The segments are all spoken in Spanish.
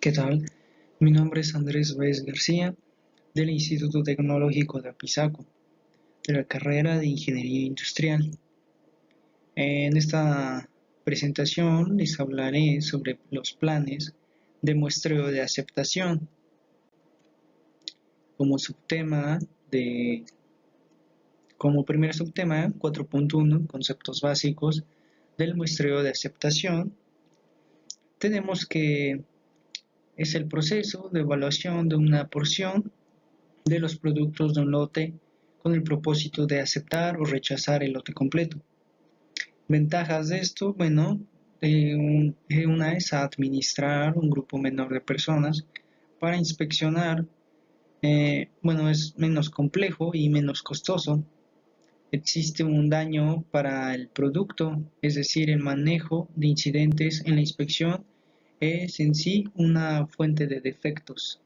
¿Qué tal? Mi nombre es Andrés Báez García, del Instituto Tecnológico de Apizaco, de la carrera de Ingeniería Industrial. En esta presentación les hablaré sobre los planes de muestreo de aceptación como subtema de como primer subtema 4.1 conceptos básicos del muestreo de aceptación. Tenemos que es el proceso de evaluación de una porción de los productos de un lote con el propósito de aceptar o rechazar el lote completo. Ventajas de esto, bueno, una es administrar un grupo menor de personas para inspeccionar, es menos complejo y menos costoso. Existe un daño para el producto, es decir, el manejo de incidentes en la inspección es en sí una fuente de defectos.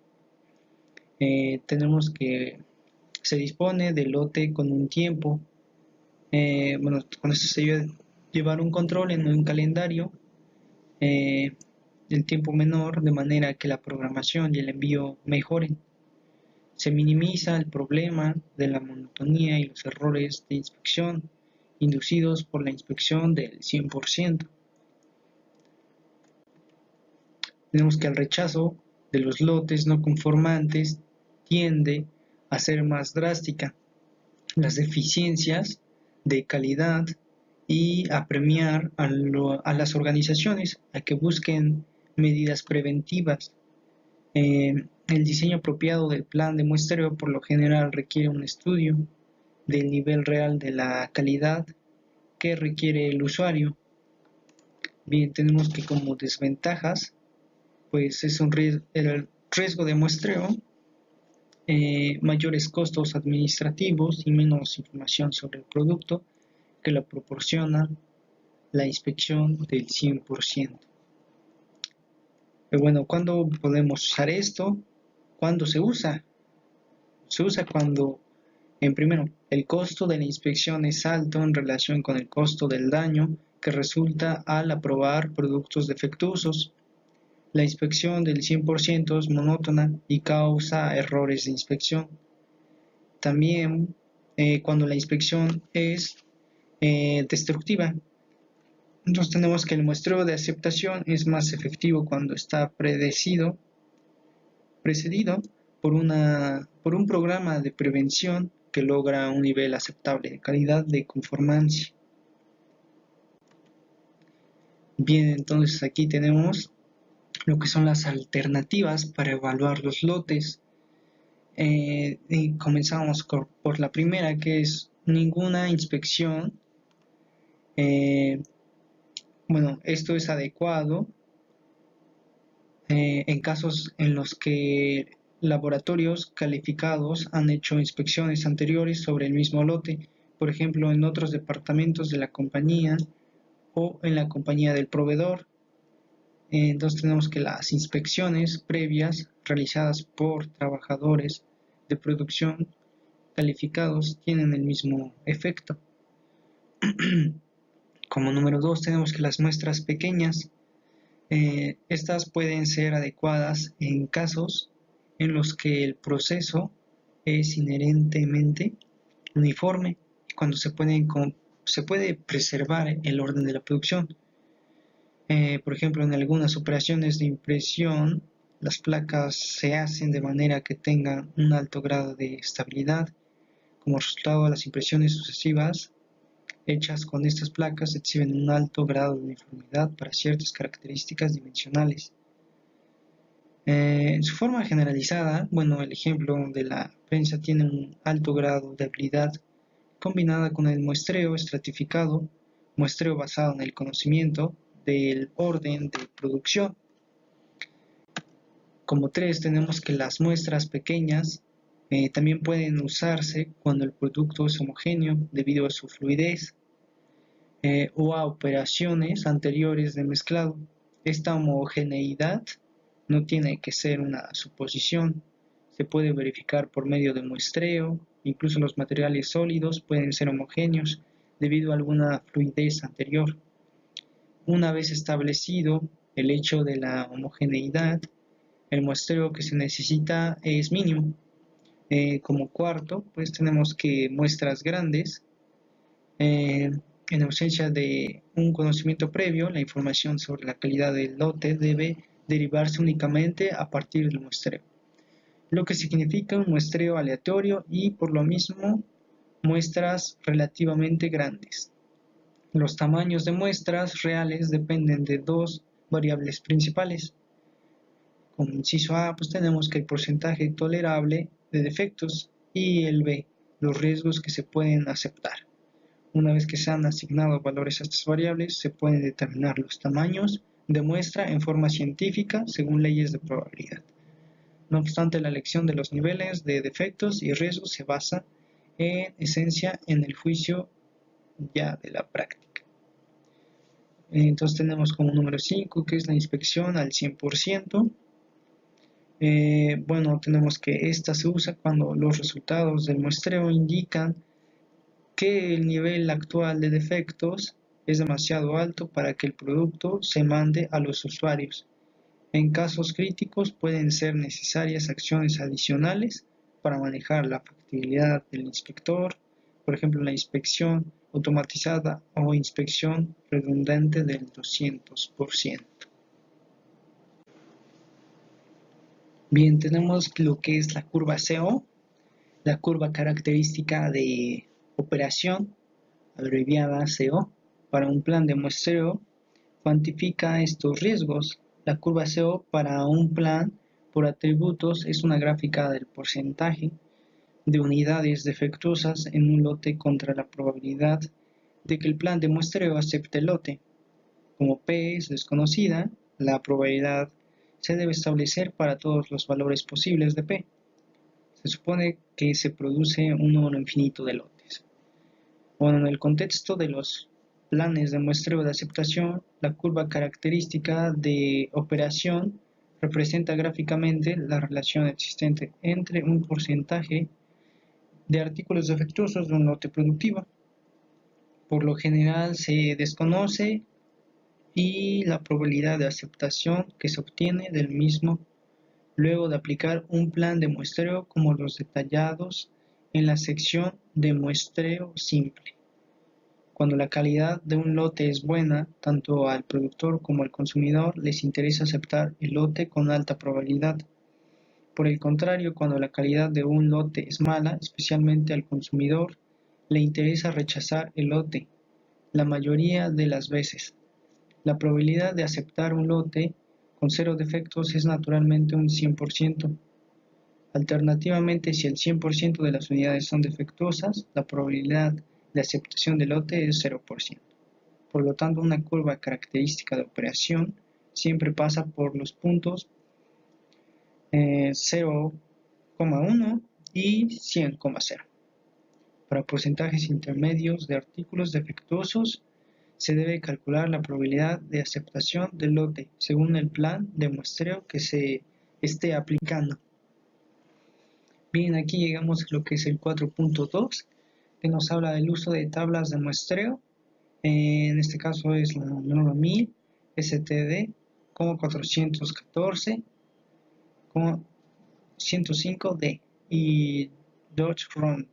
Tenemos que se dispone del lote con un tiempo. Con esto se debe llevar un control en un calendario, el tiempo menor, de manera que la programación y el envío mejoren. Se minimiza el problema de la monotonía y los errores de inspección inducidos por la inspección del 100%. Tenemos que el rechazo de los lotes no conformantes tiende a ser más drástica. Las deficiencias de calidad y a premiar a las organizaciones a que busquen medidas preventivas. El diseño apropiado del plan de muestreo por lo general requiere un estudio del nivel real de la calidad que requiere el usuario. Bien, tenemos que como desventajas, pues es el riesgo de muestreo, mayores costos administrativos y menos información sobre el producto que la proporciona la inspección del 100%. Pero bueno, ¿cuándo podemos usar esto? ¿Cuándo se usa? Se usa cuando, primero, el costo de la inspección es alto en relación con el costo del daño que resulta al aprobar productos defectuosos. La inspección del 100% es monótona y causa errores de inspección. También cuando la inspección es destructiva. Entonces tenemos que el muestreo de aceptación es más efectivo cuando está precedido por un programa de prevención que logra un nivel aceptable de calidad de conformancia. Bien, entonces aquí tenemos lo que son las alternativas para evaluar los lotes. Y comenzamos por la primera, que es ninguna inspección. Esto es adecuado en casos en los que laboratorios calificados han hecho inspecciones anteriores sobre el mismo lote, por ejemplo, en otros departamentos de la compañía o en la compañía del proveedor. Entonces tenemos que las inspecciones previas realizadas por trabajadores de producción calificados tienen el mismo efecto. Como número 2 tenemos que las muestras pequeñas, estas pueden ser adecuadas en casos en los que el proceso es inherentemente uniforme, cuando se puede preservar el orden de la producción. Por ejemplo, en algunas operaciones de impresión, las placas se hacen de manera que tengan un alto grado de estabilidad. Como resultado, las impresiones sucesivas hechas con estas placas exhiben un alto grado de uniformidad para ciertas características dimensionales. En su forma generalizada, el ejemplo de la prensa tiene un alto grado de habilidad combinada con el muestreo estratificado, muestreo basado en el conocimiento del orden de producción. Como 3 tenemos que las muestras pequeñas también pueden usarse cuando el producto es homogéneo debido a su fluidez o a operaciones anteriores de mezclado. Esta homogeneidad no tiene que ser una suposición, se puede verificar por medio de muestreo. Incluso los materiales sólidos pueden ser homogéneos debido a alguna fluidez anterior. Una vez establecido el hecho de la homogeneidad, el muestreo que se necesita es mínimo. Como cuarto, pues tenemos que muestras grandes. En ausencia de un conocimiento previo, la información sobre la calidad del lote debe derivarse únicamente a partir del muestreo, lo que significa un muestreo aleatorio y por lo mismo muestras relativamente grandes. Los tamaños de muestras reales dependen de dos variables principales. Como inciso A, pues tenemos que el porcentaje tolerable de defectos y el B, los riesgos que se pueden aceptar. Una vez que se han asignado valores a estas variables, se pueden determinar los tamaños de muestra en forma científica según leyes de probabilidad. No obstante, la elección de los niveles de defectos y riesgos se basa en esencia en el juicio ya de la práctica. Entonces tenemos como número 5, que es la inspección al 100%. Bueno, tenemos que esta se usa cuando los resultados del muestreo indican que el nivel actual de defectos es demasiado alto para que el producto se mande a los usuarios. En casos críticos pueden ser necesarias acciones adicionales para manejar la factibilidad del inspector, por ejemplo la inspección automatizada o inspección redundante del 200%. Bien, tenemos lo que es la curva CO, la curva característica de operación, abreviada CO, para un plan de muestreo, cuantifica estos riesgos. La curva CO para un plan por atributos es una gráfica del porcentaje de unidades defectuosas en un lote contra la probabilidad de que el plan de muestreo acepte el lote. Como P es desconocida, la probabilidad se debe establecer para todos los valores posibles de P. Se supone que se produce un número infinito de lotes. Bueno, en el contexto de los planes de muestreo de aceptación, la curva característica de operación representa gráficamente la relación existente entre un porcentaje de artículos defectuosos de un lote productivo. Por lo general se desconoce y la probabilidad de aceptación que se obtiene del mismo luego de aplicar un plan de muestreo como los detallados en la sección de muestreo simple. Cuando la calidad de un lote es buena, tanto al productor como al consumidor les interesa aceptar el lote con alta probabilidad. Por el contrario, cuando la calidad de un lote es mala, especialmente al consumidor, le interesa rechazar el lote la mayoría de las veces. La probabilidad de aceptar un lote con cero defectos es naturalmente un 100%. Alternativamente, si el 100% de las unidades son defectuosas, la probabilidad de aceptación del lote es 0%. Por lo tanto, una curva característica de operación siempre pasa por los puntos 0,1 y 100,0. Para porcentajes intermedios de artículos defectuosos, se debe calcular la probabilidad de aceptación del lote según el plan de muestreo que se esté aplicando. Bien, aquí llegamos a lo que es el 4.2, que nos habla del uso de tablas de muestreo. En este caso es la norma 1000, STD, como 414, como 105D y Dodge-Roaming.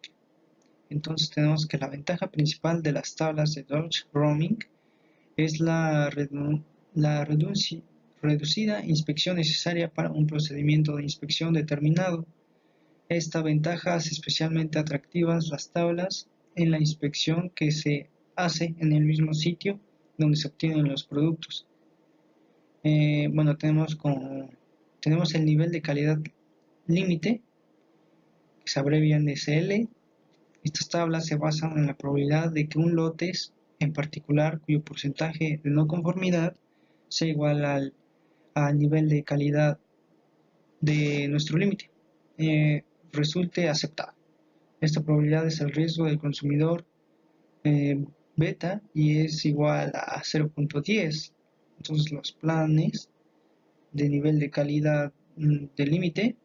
Entonces tenemos que la ventaja principal de las tablas de Dodge-Roaming es la reducida inspección necesaria para un procedimiento de inspección determinado. Esta ventaja hace especialmente atractivas las tablas en la inspección que se hace en el mismo sitio donde se obtienen los productos. Bueno, tenemos el nivel de calidad límite, que se abrevia en SL. Estas tablas se basan en la probabilidad de que un lote en particular cuyo porcentaje de no conformidad sea igual al nivel de calidad de nuestro límite, resulte aceptado. Esta probabilidad es el riesgo del consumidor beta y es igual a 0.10. Entonces los planes de nivel de calidad del límite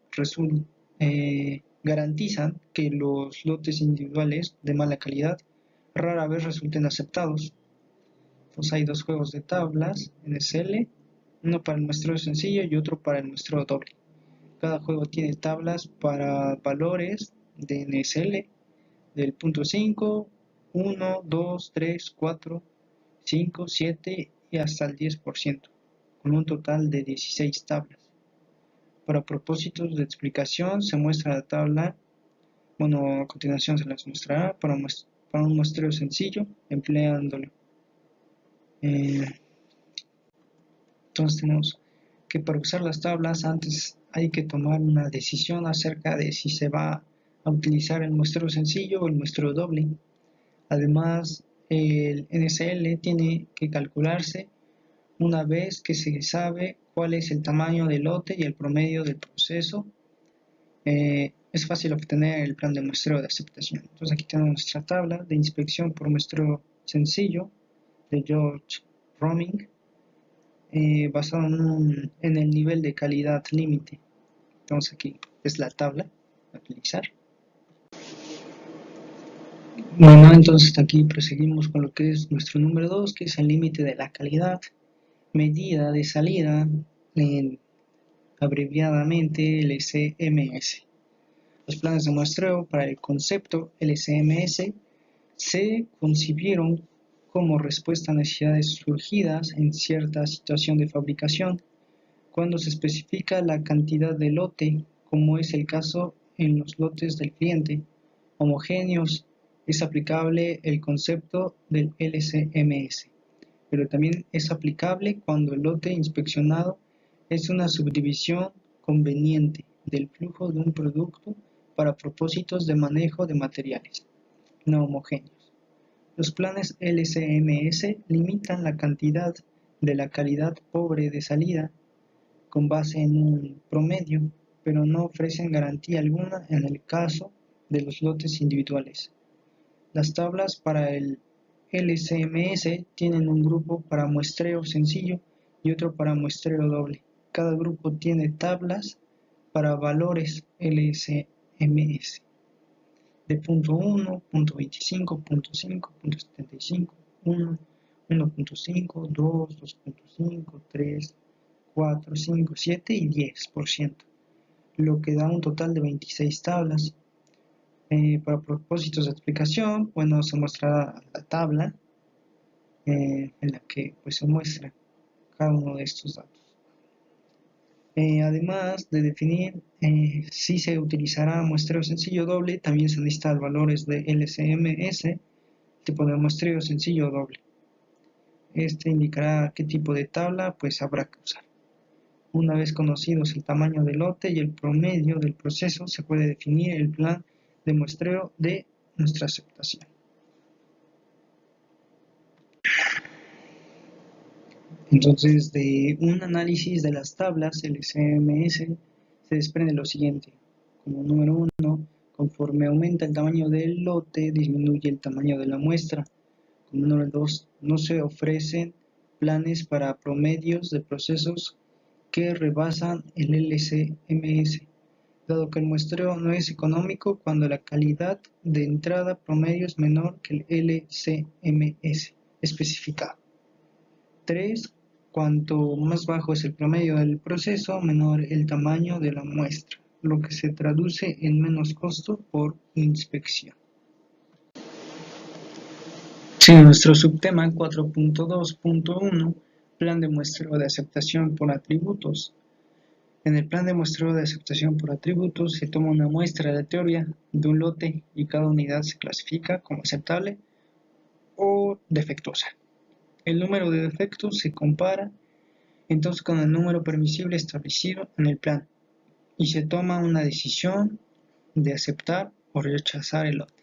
garantizan que los lotes individuales de mala calidad rara vez resulten aceptados. Entonces hay dos juegos de tablas en SL, uno para el muestreo sencillo y otro para el muestreo doble. Cada juego tiene tablas para valores de NSL del punto 5, 1, 2, 3, 4, 5, 7 y hasta el 10%, con un total de 16 tablas. Para propósitos de explicación se muestra la tabla, a continuación se las mostrará para un muestreo sencillo, empleándolo. Entonces tenemos que para usar las tablas antes hay que tomar una decisión acerca de si se va a utilizar el muestreo sencillo o el muestreo doble. Además, el NSL tiene que calcularse una vez que se sabe cuál es el tamaño del lote y el promedio del proceso. Es fácil obtener el plan de muestreo de aceptación. Entonces aquí tenemos nuestra tabla de inspección por muestreo sencillo de George Roming, basado en el nivel de calidad límite. Entonces aquí es la tabla a utilizar. Bueno, entonces aquí proseguimos con lo que es nuestro número 2, que es el límite de la calidad, medida de salida, abreviadamente LCMS. Los planes de muestreo para el concepto LCMS se concibieron como respuesta a necesidades surgidas en cierta situación de fabricación, cuando se especifica la cantidad de lote, como es el caso en los lotes del cliente homogéneos, es aplicable el concepto del LCMS, pero también es aplicable cuando el lote inspeccionado es una subdivisión conveniente del flujo de un producto para propósitos de manejo de materiales no homogéneos. Los planes LCMS limitan la cantidad de la calidad pobre de salida con base en un promedio, pero no ofrecen garantía alguna en el caso de los lotes individuales. Las tablas para el LCMS tienen un grupo para muestreo sencillo y otro para muestreo doble. Cada grupo tiene tablas para valores LCMS de punto 1, punto 25, punto 5, punto 75, 1, 1.5, 2, 2.5, 3, 4, 5, 7 y 10%, lo que da un total de 26 tablas. Para propósitos de explicación, se muestra la tabla en la que se muestra cada uno de estos datos. Además de definir si se utilizará muestreo sencillo o doble, también se necesitan valores de LCMS, tipo de muestreo sencillo o doble. Este indicará qué tipo de tabla habrá que usar. Una vez conocidos el tamaño del lote y el promedio del proceso, se puede definir el plan de muestreo de nuestra aceptación. Entonces, de un análisis de las tablas LCMS se desprende lo siguiente. Como número 1, conforme aumenta el tamaño del lote, disminuye el tamaño de la muestra. Como número 2, no se ofrecen planes para promedios de procesos que rebasan el LCMS, dado que el muestreo no es económico cuando la calidad de entrada promedio es menor que el LCMS especificado. 3. Cuanto más bajo es el promedio del proceso, menor el tamaño de la muestra, lo que se traduce en menos costo por inspección. Sí, nuestro subtema 4.2.1, plan de muestreo de aceptación por atributos. En el plan de muestreo de aceptación por atributos se toma una muestra aleatoria de un lote y cada unidad se clasifica como aceptable o defectuosa. El número de defectos se compara entonces con el número permisible establecido en el plan y se toma una decisión de aceptar o rechazar el lote.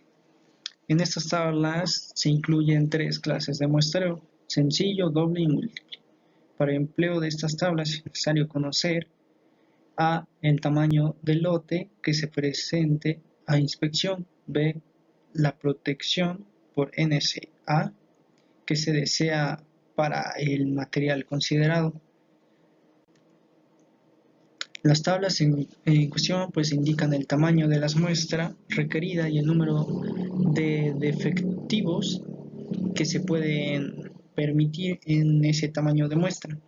En estas tablas se incluyen 3 clases de muestreo: sencillo, doble y múltiple. Para el empleo de estas tablas es necesario conocer A. El tamaño del lote que se presente a inspección. B. La protección por NSA que se desea para el material considerado. Las tablas en cuestión indican el tamaño de las muestras requerida y el número de defectivos que se pueden permitir en ese tamaño de muestra.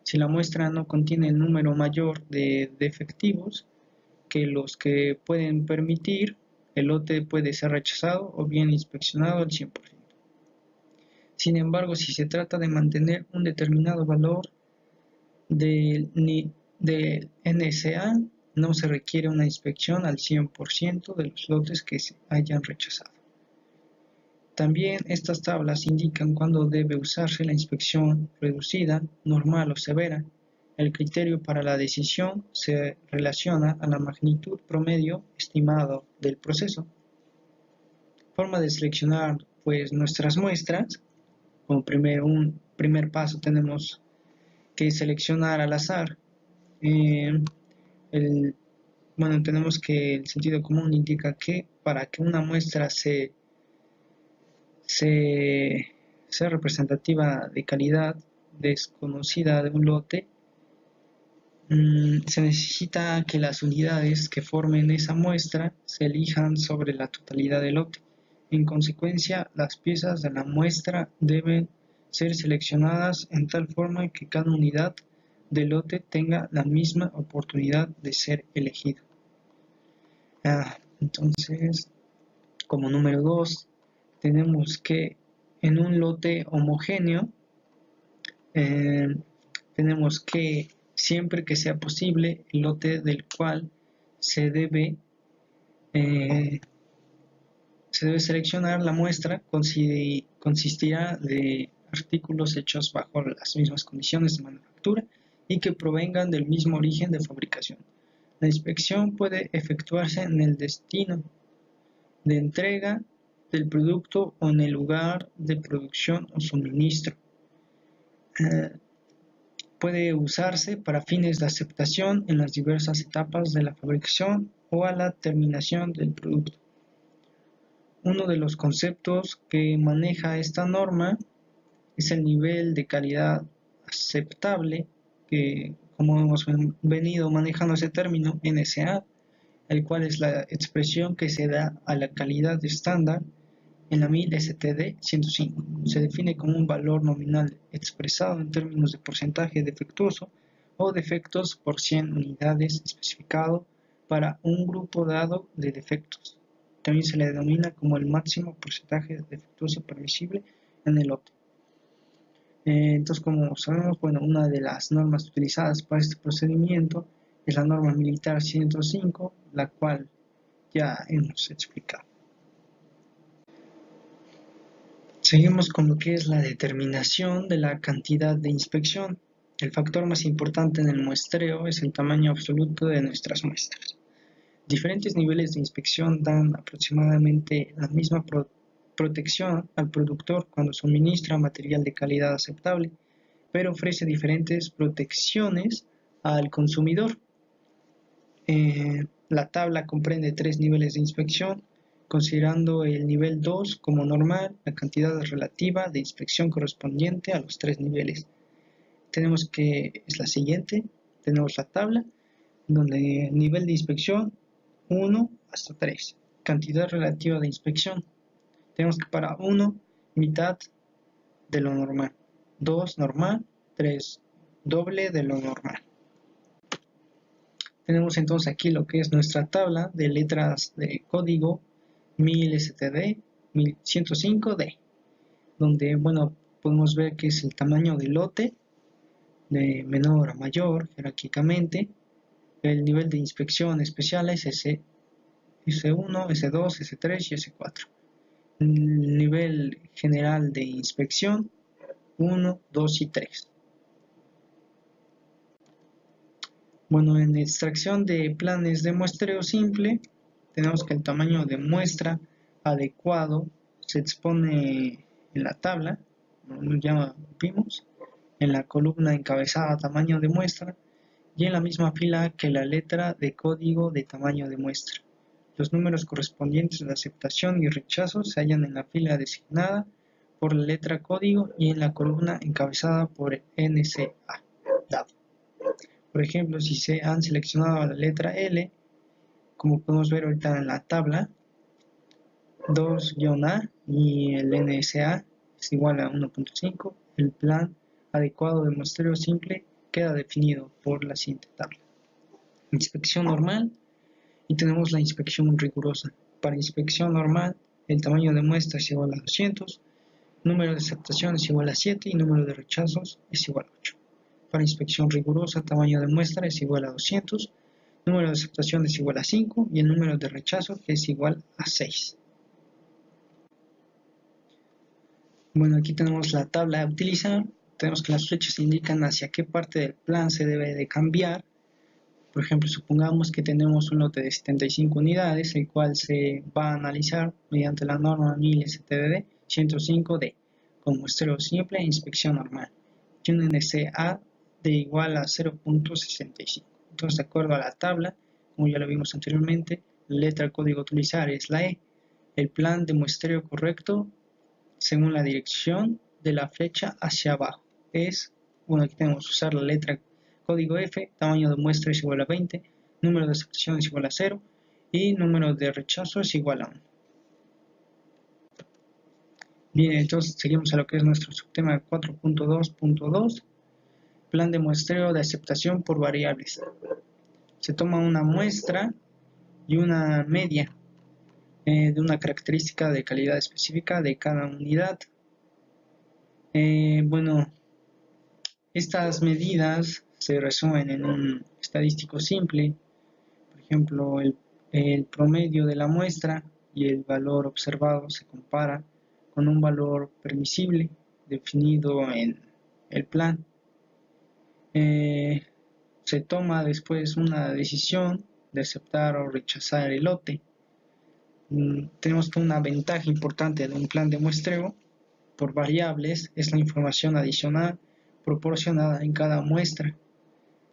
Si la muestra no contiene el número mayor de defectivos que los que pueden permitir, el lote puede ser rechazado o bien inspeccionado al 100%. Sin embargo, si se trata de mantener un determinado valor del NSA, no se requiere una inspección al 100% de los lotes que se hayan rechazado. También estas tablas indican cuándo debe usarse la inspección reducida, normal o severa. El criterio para la decisión se relaciona a la magnitud promedio estimado del proceso. Forma de seleccionar pues nuestras muestras. Como primer paso tenemos que seleccionar al azar. Tenemos que el sentido común indica que para que una muestra sea representativa de calidad desconocida de un lote, se necesita que las unidades que formen esa muestra se elijan sobre la totalidad del lote. En consecuencia, las piezas de la muestra deben ser seleccionadas en tal forma que cada unidad del lote tenga la misma oportunidad de ser elegida. Entonces, como número 2, tenemos que en un lote homogéneo, tenemos que siempre que sea posible, el lote del cual se debe seleccionar la muestra consistirá de artículos hechos bajo las mismas condiciones de manufactura y que provengan del mismo origen de fabricación. La inspección puede efectuarse en el destino de entrega del producto o en el lugar de producción o suministro. Puede usarse para fines de aceptación en las diversas etapas de la fabricación o a la terminación del producto. Uno de los conceptos que maneja esta norma es el nivel de calidad aceptable, que como hemos venido manejando ese término, NSA, el cual es la expresión que se da a la calidad estándar en la 1000 STD 105. Se define como un valor nominal expresado en términos de porcentaje defectuoso o defectos por 100 unidades especificado para un grupo dado de defectos. También se le denomina como el máximo porcentaje defectuoso permisible en el lote. Entonces, como sabemos, una de las normas utilizadas para este procedimiento es la norma militar 105, la cual ya hemos explicado. Seguimos con lo que es la determinación de la cantidad de inspección. El factor más importante en el muestreo es el tamaño absoluto de nuestras muestras. Diferentes niveles de inspección dan aproximadamente la misma protección al productor cuando suministra material de calidad aceptable, pero ofrece diferentes protecciones al consumidor. La tabla comprende 3 niveles de inspección, considerando el nivel 2 como normal, la cantidad relativa de inspección correspondiente a los 3 niveles. Tenemos que es la siguiente, tenemos la tabla, donde el nivel de inspección 1 hasta 3, cantidad relativa de inspección. Tenemos que para 1, mitad de lo normal, 2, normal, 3, doble de lo normal. Tenemos entonces aquí lo que es nuestra tabla de letras de código 1000 STD 1105D, donde podemos ver que es el tamaño del lote de menor a mayor jerárquicamente. El nivel de inspección especial es S1, S2, S3 y S4. El nivel general de inspección 1, 2 y 3. En extracción de planes de muestreo simple, tenemos que el tamaño de muestra adecuado se expone en la tabla, como ya vimos, en la columna encabezada tamaño de muestra y en la misma fila que la letra de código de tamaño de muestra. Los números correspondientes de aceptación y rechazo se hallan en la fila designada por la letra código y en la columna encabezada por NCA dado. Por ejemplo, si se han seleccionado la letra L, como podemos ver ahorita en la tabla, 2-A y el NSA es igual a 1.5, el plan adecuado de muestreo simple queda definido por la siguiente tabla. Inspección normal y tenemos la inspección rigurosa. Para inspección normal, el tamaño de muestra es igual a 200, número de aceptaciones es igual a 7 y número de rechazos es igual a 8. Para inspección rigurosa, tamaño de muestra es igual a 200, número de aceptaciones es igual a 5 y el número de rechazos es igual a 6. Bueno, aquí tenemos la tabla a utilizar. Tenemos que las flechas indican hacia qué parte del plan se debe de cambiar. Por ejemplo, supongamos que tenemos un lote de 75 unidades, el cual se va a analizar mediante la norma 1000-STDD 105D, con muestreo simple e inspección normal, y un NCA de igual a 0.65. Entonces, de acuerdo a la tabla, como ya lo vimos anteriormente, la letra código a utilizar es la E. El plan de muestreo correcto, según la dirección de la flecha hacia abajo, bueno, aquí tenemos que usar la letra código F, tamaño de muestra es igual a 20, número de aceptación es igual a 0 y número de rechazo es igual a 1. Bien, entonces seguimos a lo que es nuestro subtema 4.2.2, plan de muestreo de aceptación por variables. Se toma una muestra y una media de una característica de calidad específica de cada unidad. Bueno, estas medidas se resumen en un estadístico simple, por ejemplo, el promedio de la muestra y el valor observado se compara con un valor permisible definido en el plan. Se toma después una decisión de aceptar o rechazar el lote. Tenemos que una ventaja importante de un plan de muestreo por variables es la información adicional proporcionada en cada muestra,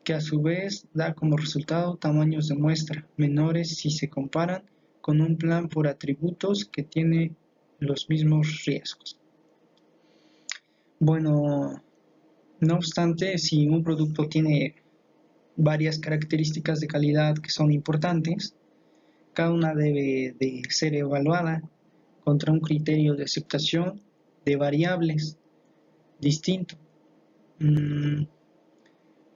que a su vez da como resultado tamaños de muestra menores si se comparan con un plan por atributos que tiene los mismos riesgos. Bueno, no obstante, si un producto tiene varias características de calidad que son importantes, cada una debe de ser evaluada contra un criterio de aceptación de variables distinto.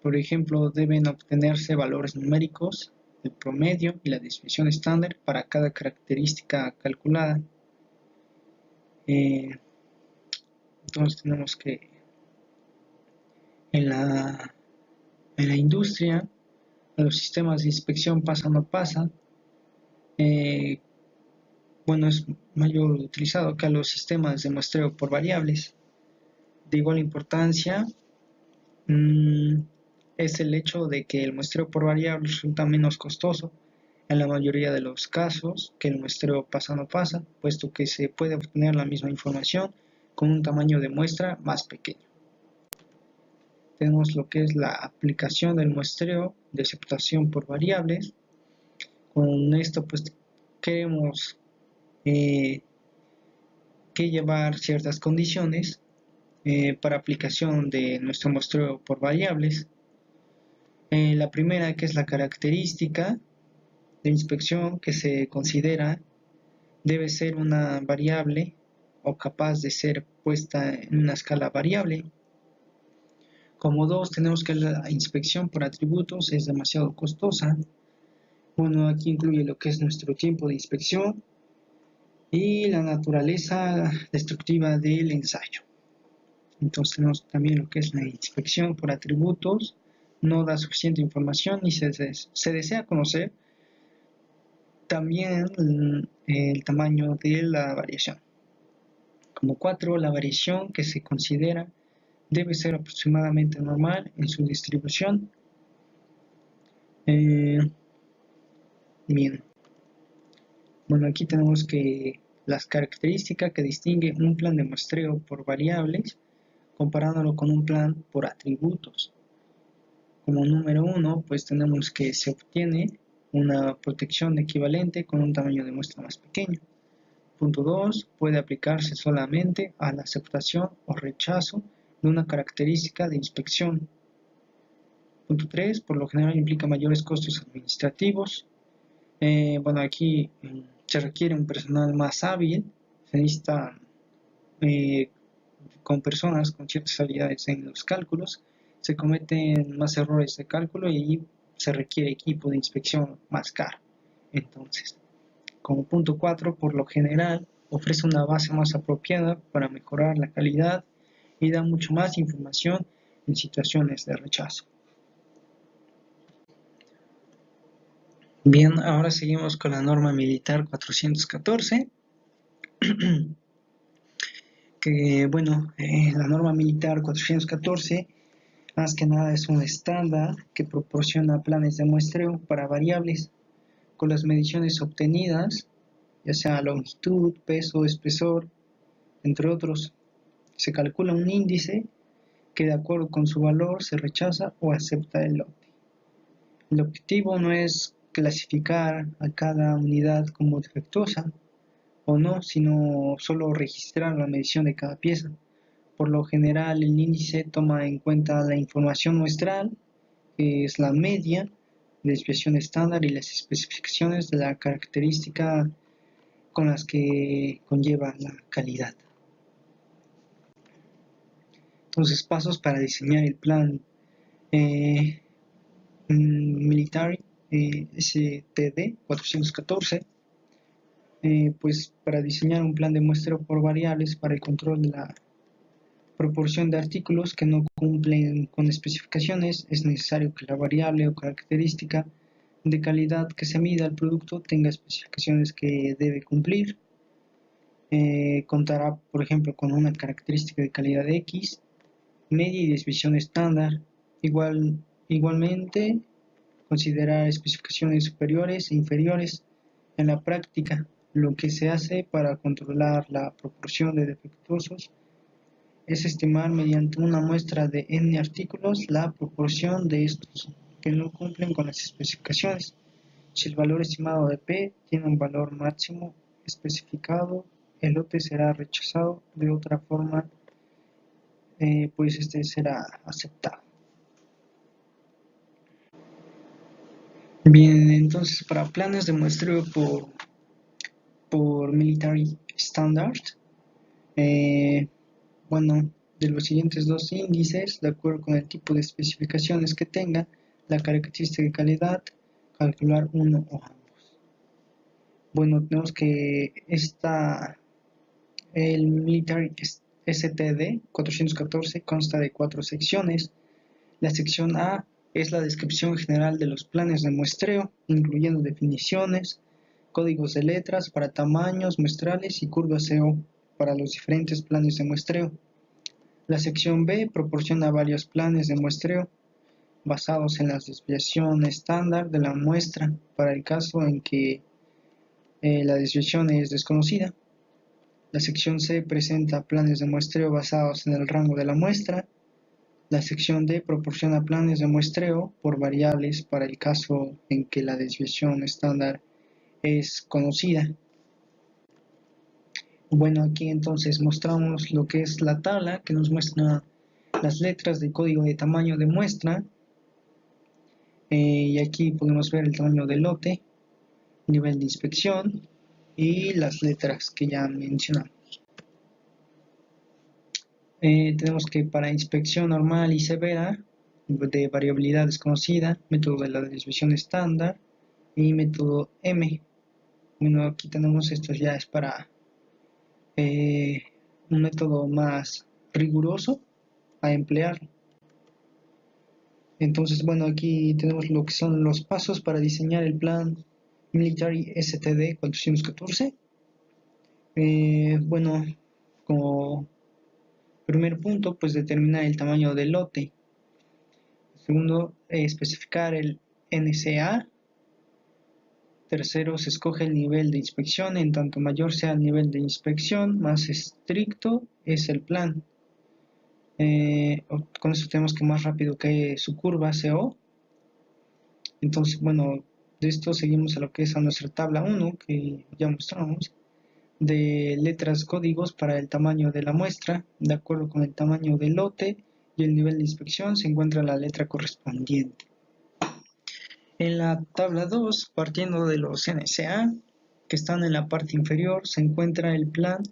Por ejemplo, deben obtenerse valores numéricos, el promedio y la desviación estándar para cada característica calculada. Entonces tenemos que en la industria, los sistemas de inspección pasa no pasa, bueno, es mayor utilizado que a los sistemas de muestreo por variables. De igual importancia es el hecho de que el muestreo por variables resulta menos costoso en la mayoría de los casos que el muestreo pasa no pasa, puesto que se puede obtener la misma información con un tamaño de muestra más pequeño. Tenemos lo que es la aplicación del muestreo de aceptación por variables. Con esto pues queremos que llevar ciertas condiciones para aplicación de nuestro muestreo por variables. La primera, que es la característica de inspección que se considera, debe ser una variable o capaz de ser puesta en una escala variable. Como dos, tenemos que la inspección por atributos es demasiado costosa. Bueno, aquí incluye lo que es nuestro tiempo de inspección y la naturaleza destructiva del ensayo. Entonces tenemos también lo que es la inspección por atributos, no da suficiente información y se desea conocer también el tamaño de la variación. Como 4, la variación que se considera debe ser aproximadamente normal en su distribución. Bien. Bueno, aquí tenemos que las características que distinguen un plan de muestreo por variables comparándolo con un plan por atributos. Como número 1, pues tenemos que se obtiene una protección equivalente con un tamaño de muestra más pequeño. Punto 2, puede aplicarse solamente a la aceptación o rechazo de una característica de inspección. Punto 3, por lo general implica mayores costos administrativos. Bueno, aquí se requiere un personal más hábil, se necesita con personas con ciertas habilidades en los cálculos se cometen más errores de cálculo y se requiere equipo de inspección más caro. Entonces, como punto 4, por lo general, ofrece una base más apropiada para mejorar la calidad y da mucho más información en situaciones de rechazo. Bien, ahora seguimos con la norma militar 414, que bueno, la norma militar 414 más que nada es un estándar que proporciona planes de muestreo para variables con las mediciones obtenidas, ya sea longitud, peso, espesor, entre otros. Se calcula un índice que de acuerdo con su valor se rechaza o acepta el lote. El objetivo no es clasificar a cada unidad como defectuosa o no, sino solo registrar la medición de cada pieza. Por lo general, el índice toma en cuenta la información muestral, que es la media, desviación estándar y las especificaciones de la característica con las que conlleva la calidad. Entonces, pasos para diseñar el plan Military STD 414. Pues para diseñar un plan de muestreo por variables para el control de la proporción de artículos que no cumplen con especificaciones, es necesario que la variable o característica de calidad que se mida al producto tenga especificaciones que debe cumplir. Contará, por ejemplo, con una característica de calidad X, media y desviación estándar. Igualmente, considerar especificaciones superiores e inferiores. En la práctica, lo que se hace para controlar la proporción de defectuosos es estimar mediante una muestra de n artículos la proporción de estos que no cumplen con las especificaciones. Si el valor estimado de P tiene un valor máximo especificado, el lote será rechazado. De otra forma, pues este será aceptado. Bien, entonces para planes de muestreo por Military Standard, bueno, de los siguientes dos índices, de acuerdo con el tipo de especificaciones que tenga, la característica de calidad, calcular uno o ambos. Bueno, tenemos que el Military STD 414 consta de 4 secciones. La sección A es la descripción general de los planes de muestreo, incluyendo definiciones, códigos de letras para tamaños muestrales y curvas CO para los diferentes planes de muestreo. La sección B proporciona varios planes de muestreo basados en la desviación estándar de la muestra para el caso en que la desviación es desconocida. La sección C presenta planes de muestreo basados en el rango de la muestra. La sección D proporciona planes de muestreo por variables para el caso en que la desviación estándar es conocida. Bueno, aquí entonces mostramos lo que es la tabla que nos muestra las letras de código de tamaño de muestra. Y aquí podemos ver el tamaño del lote, nivel de inspección y las letras que ya mencionamos. Tenemos que para inspección normal y severa, de variabilidad desconocida, método de la desviación estándar y método M. Bueno, aquí tenemos esto ya es para un método más riguroso a emplear. Entonces, bueno, aquí tenemos lo que son los pasos para diseñar el plan Military STD 414. Bueno, como primer punto, pues determinar el tamaño del lote. Segundo, especificar el NCA. Tercero, se escoge el nivel de inspección. En tanto mayor sea el nivel de inspección, más estricto es el plan. Con esto tenemos que más rápido que su curva CO. Entonces, bueno, de esto seguimos a lo que es a nuestra tabla 1 que ya mostramos, de letras códigos para el tamaño de la muestra. De acuerdo con el tamaño del lote y el nivel de inspección se encuentra la letra correspondiente. En la tabla 2, partiendo de los NCA que están en la parte inferior, se encuentra el plan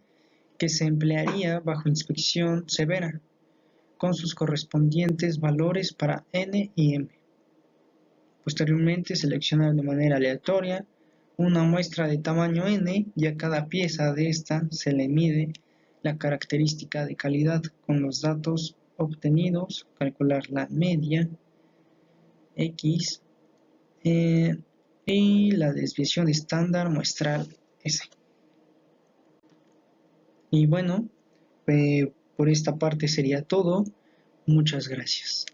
que se emplearía bajo inspección severa. con sus correspondientes valores para n y m. Posteriormente, seleccionar de manera aleatoria una muestra de tamaño n y a cada pieza de esta se le mide la característica de calidad con los datos obtenidos, calcular la media x y la desviación estándar muestral s. Y bueno, por esta parte sería todo. Muchas gracias.